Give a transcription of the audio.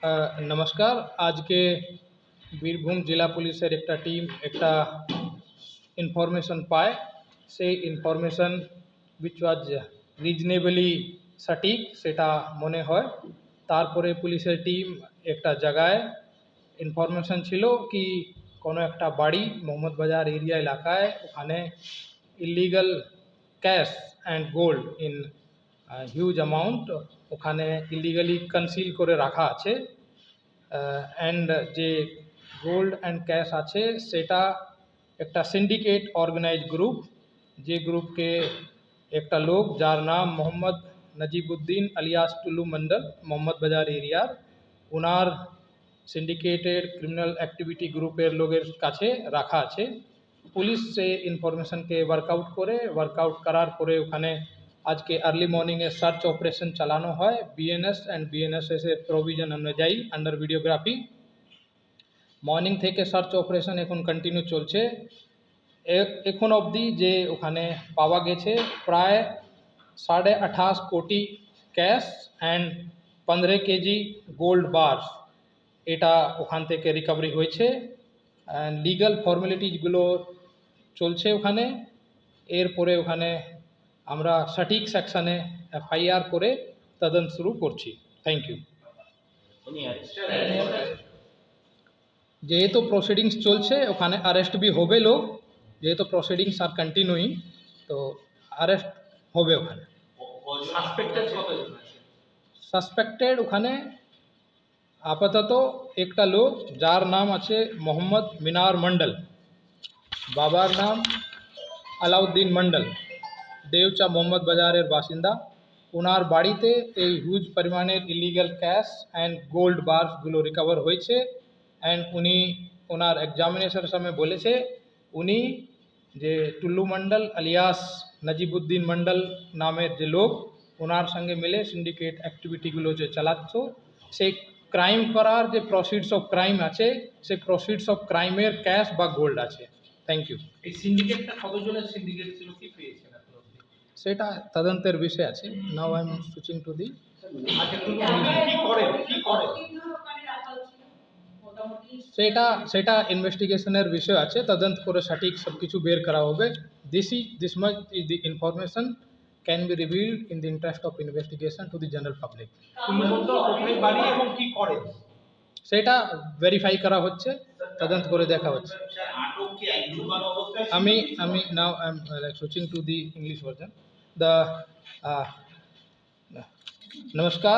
नमस्कार। आज के বীরভূম জেলা পুলিশের একটা টিম একটা ইনফরমেশন পায়। সেই ইনফরমেশন which was reasonably সঠিক সেটা মনে হয়। তারপরে পুলিশের টিম একটা জায়গায় ইনফরমেশন ছিল কি কোনো একটা বাড়ি মোহাম্মদ বাজার এরিয়া এলাকায় ওখানে illegal cash and gold in huge amount ওখানে ইলিগালি কনসিল করে রাখা আছে। অ্যান্ড যে গোল্ড অ্যান্ড ক্যাশ আছে সেটা একটা সিন্ডিকেট অর্গানাইজ গ্রুপ, যে গ্রুপকে একটা লোক যার নাম মোহাম্মদ নজিবুদ্দিন আলিয়াস টুল্লু মন্ডল মোহাম্মদ বাজার এরিয়ার, ওনার সিন্ডিকেটেড ক্রিমিনাল অ্যাক্টিভিটি গ্রুপের লোকের কাছে রাখা আছে। পুলিশ সে ইনফরমেশনকে ওয়ার্কআউট করার পরে ওখানে আজকে আর্লি মর্নিংয়ে সার্চ অপারেশন চালানো হয় বিএনএস অ্যান্ড বিএনএসএসের প্রভিশন অনুযায়ী আন্ডার ভিডিওগ্রাফি। মর্নিং থেকে সার্চ অপারেশন এখন কন্টিনিউ চলছে। এখন অবধি যে ওখানে পাওয়া গেছে প্রায় 28.5 কোটি cash and 15 KG gold bars, এটা ওখান থেকে রিকভারি হয়েছে। লিগাল ফর্মালিটিসগুলো চলছে ওখানে। এরপরে ওখানে আমরা সঠিক সেকশনে এফআইআর করে তদন্ত শুরু করছি। Thank you. যেহেতু প্রসিডিংস চলছে ওখানে অ্যারেস্ট भी হবে লোক, যেহেতু প্রসিডিংস আর কন্টিনিউইং, তো অ্যারেস্ট হবে ওখানে। সাসপেক্টেড ওখানে আপাতত একটা লোক যার নাম আছে মোহাম্মদ মিনার মন্ডল, বাবার নাম আলাউদ্দিন মন্ডল, দেওচা মোহাম্মদ বাজারের বাসিন্দা। ওনার বাড়িতে এই হিউজ পরিমাণের ইলিগাল ক্যাশ অ্যান্ড গোল্ড বার্সগুলো রিকভার হয়েছে। অ্যান্ড উনি ওনার এক্সামিনেশনের সময় বলেছে উনি যে টুল্লু মন্ডল আলিয়াস নজিবুদ্দিন মন্ডল নামের যে লোক ওনার সঙ্গে মিলে সিন্ডিকেট অ্যাক্টিভিটিগুলো যে চালাচ্ছে, সেই ক্রাইম করার যে প্রসিডস অফ ক্রাইম আছে সেই প্রসিডস অফ ক্রাইমের ক্যাশ বা গোল্ড আছে। Thank you. এই সিন্ডিকেটটা কতজনের সিন্ডিকেট ছিল, কি পেয়েছেন আপনারা? সেটা তদন্তের বিষয় আছে। Now I am switching to the সেটা ইনভেস্টিগেশনের বিষয় আছে, তদন্ত করে সঠিক সব কিছু বের করা হবে। This much is the information can be revealed in the interest of investigation to the general public. সেটা ভেরিফাই করা হচ্ছে, তদন্ত করে দেখা হচ্ছে। আমি now I am switching to the English version. নমস্কার।